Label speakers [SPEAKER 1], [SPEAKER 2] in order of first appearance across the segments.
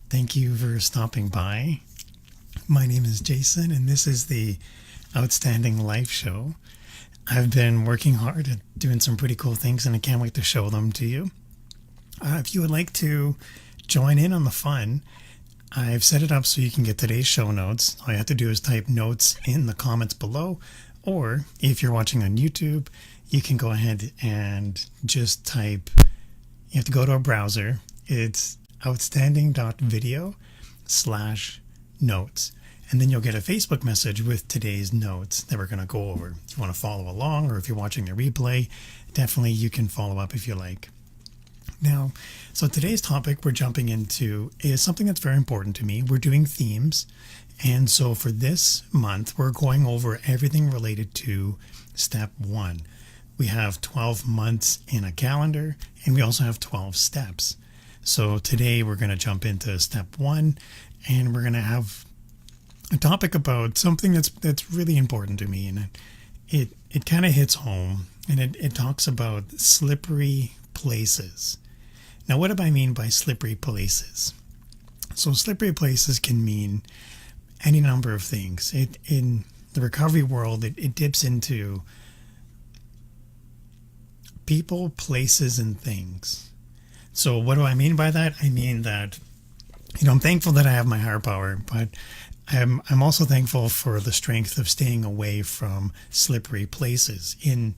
[SPEAKER 1] Thank you for stopping by. My name is Jason, and this is the Outstanding Life Show. I've been working hard at doing some pretty cool things, and I can't wait to show them to you. If you would like to join in on the fun, I've set it up so you can get today's show notes. All you have to do is type notes in the comments below, or if you're watching on YouTube, you can go ahead and just type, you have to go to a browser. It's outstanding.video/notes. And then you'll get a Facebook message with today's notes that we're going to go over. If you want to follow along, or if you're watching the replay, definitely you can follow up if you like. Now, so today's topic we're jumping into is something that's very important to me. We're doing themes. And so for this month, we're going over everything related to step 1. We have 12 months in a calendar, and we also have 12 steps. So today we're going to jump into step 1, and we're going to have a topic about something that's really important to me, and it kind of hits home, and it talks about slippery places. Now, what do I mean by slippery places? So slippery places can mean any number of things. In the recovery world, it dips into people, places, and things. So what do I mean by that? I mean that, I'm thankful that I have my higher power, but I'm also thankful for the strength of staying away from slippery places. In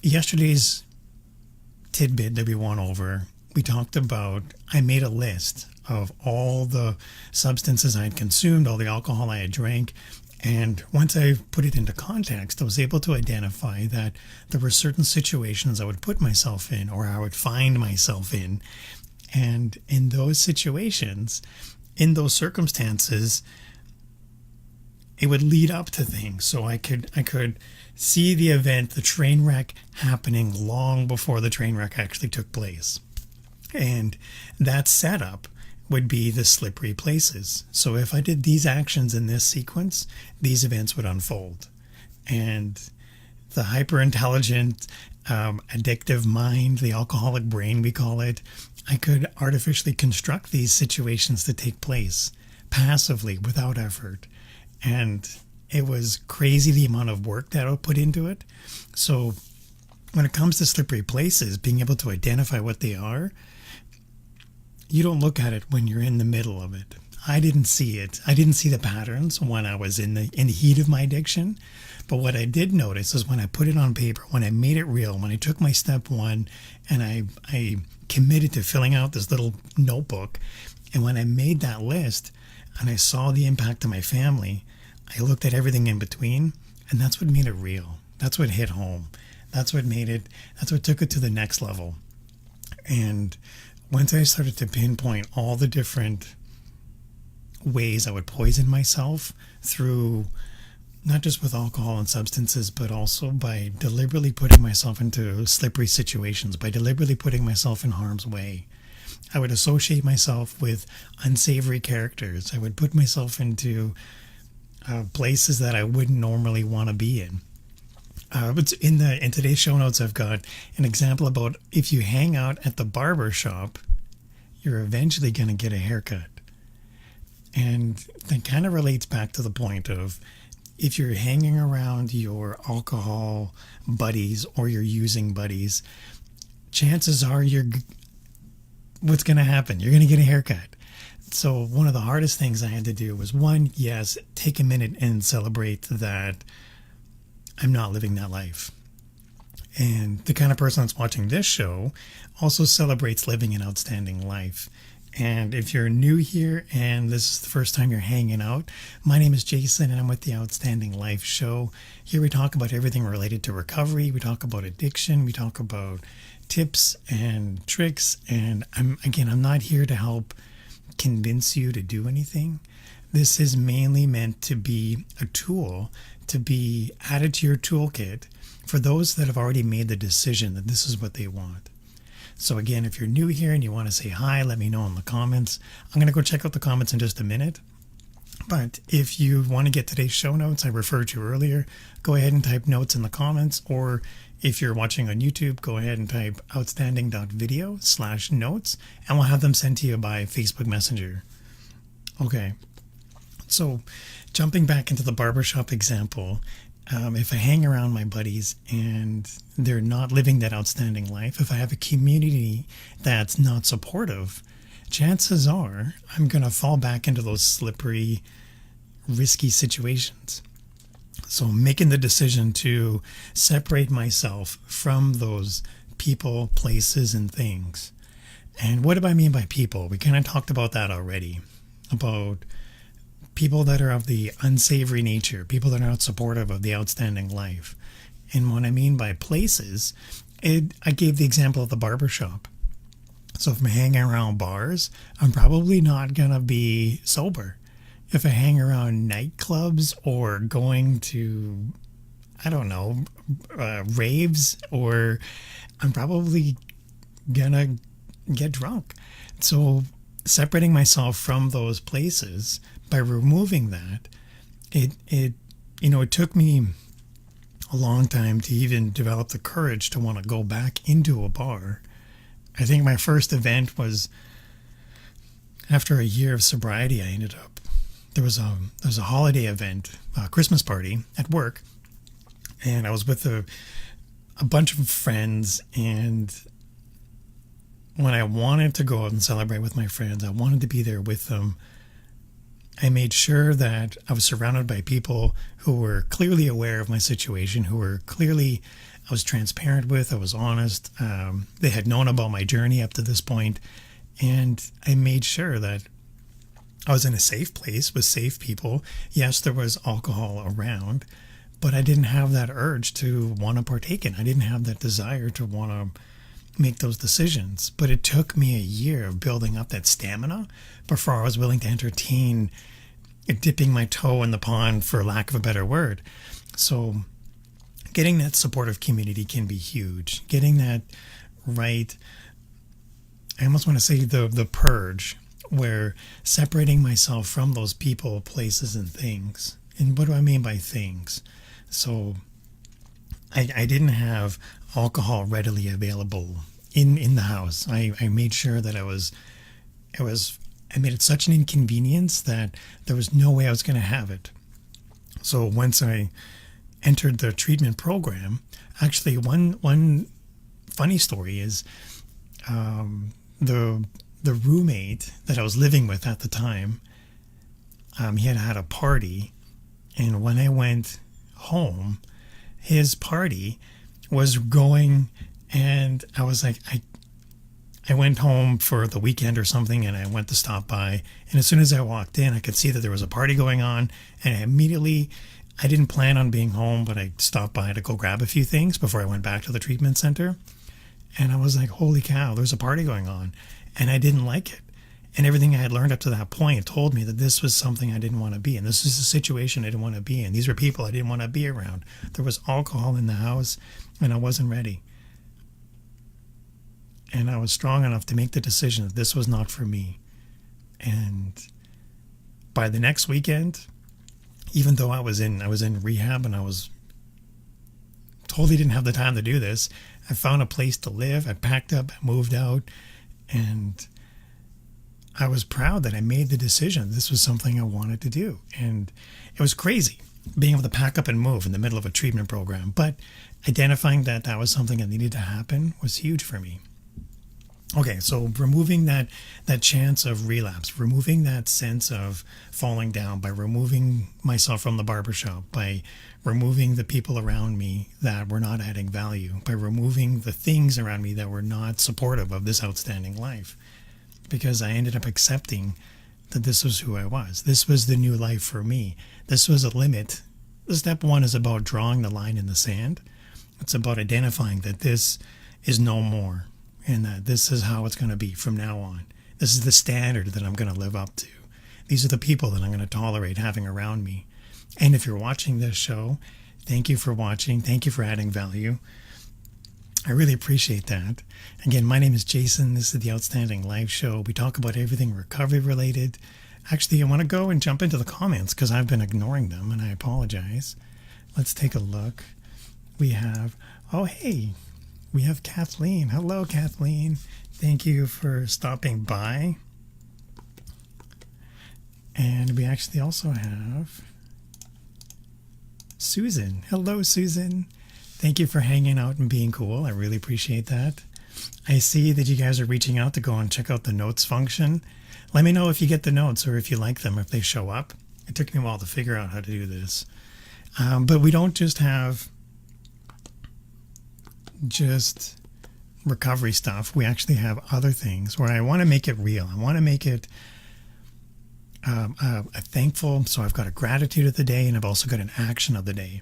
[SPEAKER 1] yesterday's tidbit that we went over, we talked about, I made a list of all the substances I had consumed, all the alcohol I had drank, and once I put it into context, I was able to identify that there were certain situations I would put myself in, or I would find myself in. And in those situations, in those circumstances, it would lead up to things. So I could see the event, the train wreck, happening long before the train wreck actually took place. And that setup would be the slippery places. So if I did these actions in this sequence, these events would unfold. And the hyper-intelligent, addictive mind, the alcoholic brain, we call it, I could artificially construct these situations to take place passively, without effort. And it was crazy the amount of work that I would put into it. So when it comes to slippery places, being able to identify what they are, you don't look at it when you're in the middle of it. I didn't see it. I didn't see the patterns when I was in the heat of my addiction. But what I did notice is when I put it on paper, when I made it real, when I took my step 1 and I committed to filling out this little notebook, and when I made that list and I saw the impact on my family, I looked at everything in between, and that's what made it real. That's what hit home. That's what took it to the next level. And once I started to pinpoint all the different ways I would poison myself through, not just with alcohol and substances, but also by deliberately putting myself into slippery situations, by deliberately putting myself in harm's way. I would associate myself with unsavory characters. I would put myself into places that I wouldn't normally want to be in. But in today's show notes, I've got an example about if you hang out at the barber shop, you're eventually going to get a haircut. And that kind of relates back to the point of, if you're hanging around your alcohol buddies or your using buddies, chances are what's going to happen? You're going to get a haircut. So one of the hardest things I had to do was, one, yes, take a minute and celebrate that I'm not living that life. And the kind of person that's watching this show also celebrates living an outstanding life. And if you're new here and this is the first time you're hanging out, my name is Jason and I'm with the Outstanding Life Show. Here we talk about everything related to recovery. We talk about addiction. We talk about tips and tricks. And I'm not here to help convince you to do anything. This is mainly meant to be a tool to be added to your toolkit for those that have already made the decision that this is what they want. So again, if you're new here and you want to say hi, let me know in the comments. I'm going to go check out the comments in just a minute. But if you want to get today's show notes I referred to earlier, go ahead and type notes in the comments. Or If you're watching on YouTube, go ahead and type outstanding.video/notes, and we'll have them sent to you by Facebook Messenger. Okay, so jumping back into the barbershop example, if I hang around my buddies and they're not living that outstanding life, if I have a community that's not supportive, chances are I'm going to fall back into those slippery, risky situations. So making the decision to separate myself from those people, places, and things. And what do I mean by people? We kind of talked about that already, about people that are of the unsavory nature, people that are not supportive of the outstanding life. And what I mean by places, I gave the example of the barbershop. So if I'm hanging around bars, I'm probably not going to be sober. If I hang around nightclubs or going to, I don't know, raves, or I'm probably going to get drunk. So separating myself from those places, by removing that, it took me a long time to even develop the courage to want to go back into a bar. I think my first event was after a year of sobriety. I ended up, there was a holiday event, a Christmas party at work, and I was with a bunch of friends, and when I wanted to go out and celebrate with my friends, I wanted to be there with them. I made sure that I was surrounded by people who were clearly aware of my situation, who were clearly, I was transparent with, I was honest. They had known about my journey up to this point, and I made sure that I was in a safe place with safe people. Yes, there was alcohol around, but I didn't have that urge to want to partake in. I didn't have that desire to want to make those decisions. But it took me a year of building up that stamina before I was willing to entertain dipping my toe in the pond, for lack of a better word. So getting that supportive community can be huge. Getting that right, I almost want to say the purge, where separating myself from those people, places, and things. And what do I mean by things? So I didn't have alcohol readily available in the house. I made sure that I made it such an inconvenience that there was no way I was going to have it. So once I entered the treatment program, actually one funny story is the roommate that I was living with at the time, he had had a party, and when I went home, his party was going, and I was like, I went home for the weekend or something, and I went to stop by, and as soon as I walked in, I could see that there was a party going on, and I didn't plan on being home, but I stopped by to go grab a few things before I went back to the treatment center, and I was like, holy cow, there's a party going on, and I didn't like it. And everything I had learned up to that point told me that this was something I didn't want to be in. This is a situation I didn't want to be in. These were people I didn't want to be around. There was alcohol in the house, and I wasn't ready. And I was strong enough to make the decision that this was not for me. And by the next weekend, even though I was in rehab and I was totally didn't have the time to do this, I found a place to live. I packed up, I moved out, and I was proud that I made the decision. This was something I wanted to do. And it was crazy being able to pack up and move in the middle of a treatment program. But identifying that that was something that needed to happen was huge for me. Okay, so removing that chance of relapse, removing that sense of falling down, by removing myself from the barbershop, by removing the people around me that were not adding value, by removing the things around me that were not supportive of this outstanding life. Because I ended up accepting that this was who I was. This was the new life for me. This was a limit. Step one is about drawing the line in the sand. It's about identifying that this is no more, and that this is how it's going to be from now on. This is the standard that I'm going to live up to. These are the people that I'm going to tolerate having around me. And if you're watching this show, thank you for watching. Thank you for adding value. I really appreciate that. Again, my name is Jason. This is the Outstanding Life Show. We talk about everything recovery related. Actually, I want to go and jump into the comments because I've been ignoring them, and I apologize. Let's take a look. We have Oh, hey, we have Kathleen. Hello, Kathleen. Thank you for stopping by. And we actually also have Susan. Hello, Susan. Thank you for hanging out and being cool. I really appreciate that. I see that you guys are reaching out to go and check out the notes function. Let me know if you get the notes or if you like them, if they show up. It took me a while to figure out how to do this. But we don't just have just recovery stuff. We actually have other things where I want to make it real. I want to make it a thankful. So I've got a gratitude of the day, and I've also got an action of the day.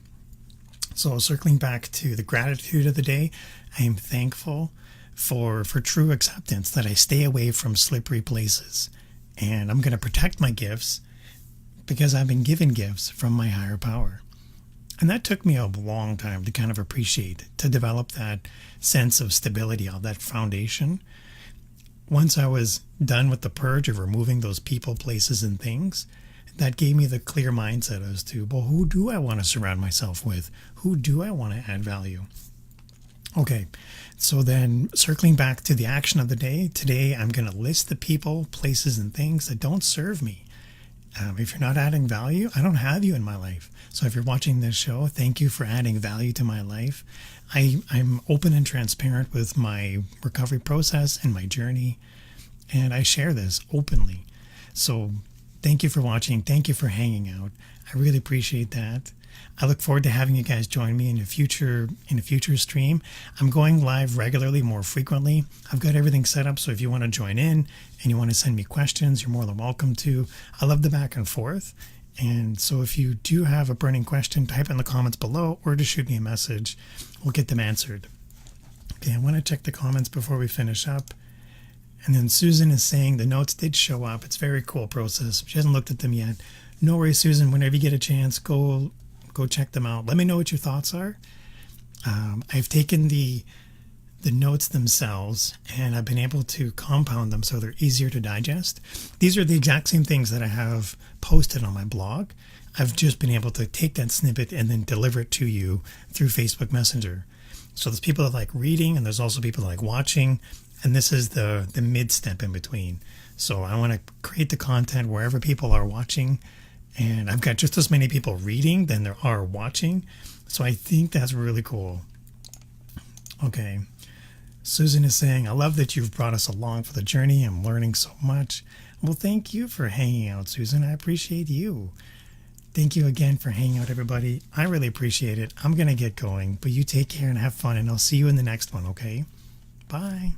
[SPEAKER 1] So circling back to the gratitude of the day, I am thankful for true acceptance, that I stay away from slippery places. And I'm going to protect my gifts because I've been given gifts from my higher power. And that took me a long time to kind of appreciate, to develop that sense of stability, of that foundation. Once I was done with the purge of removing those people, places, and things, that gave me the clear mindset as to, well, who do I want to surround myself with? Who do I want to add value? Okay, so then circling back to the action of the day, today I'm going to list the people, places, and things that don't serve me. If you're not adding value, I don't have you in my life. So if you're watching this show, thank you for adding value to my life. I'm open and transparent with my recovery process and my journey, and I share this openly. So thank you for watching. Thank you for hanging out. I really appreciate that. I look forward to having you guys join me in a future stream. I'm going live regularly, more frequently. I've got everything set up, so if you want to join in and you want to send me questions, you're more than welcome to. I love the back and forth. And so if you do have a burning question, type in the comments below or just shoot me a message. We'll get them answered. Okay, I want to check the comments before we finish up. And then Susan is saying the notes did show up. It's a very cool process. She hasn't looked at them yet. No worries, Susan. Whenever you get a chance, go check them out. Let me know what your thoughts are. I've taken the notes themselves and I've been able to compound them so they're easier to digest. These are the exact same things that I have posted on my blog. I've just been able to take that snippet and then deliver it to you through Facebook Messenger. So there's people that like reading and there's also people that like watching. And this is the mid step in between. So I want to create the content wherever people are watching. And I've got just as many people reading than there are watching. So I think that's really cool. Okay. Susan is saying, I love that you've brought us along for the journey. I'm learning so much. Well, thank you for hanging out, Susan. I appreciate you. Thank you again for hanging out, everybody. I really appreciate it. I'm going to get going, but you take care and have fun, and I'll see you in the next one, okay? Bye.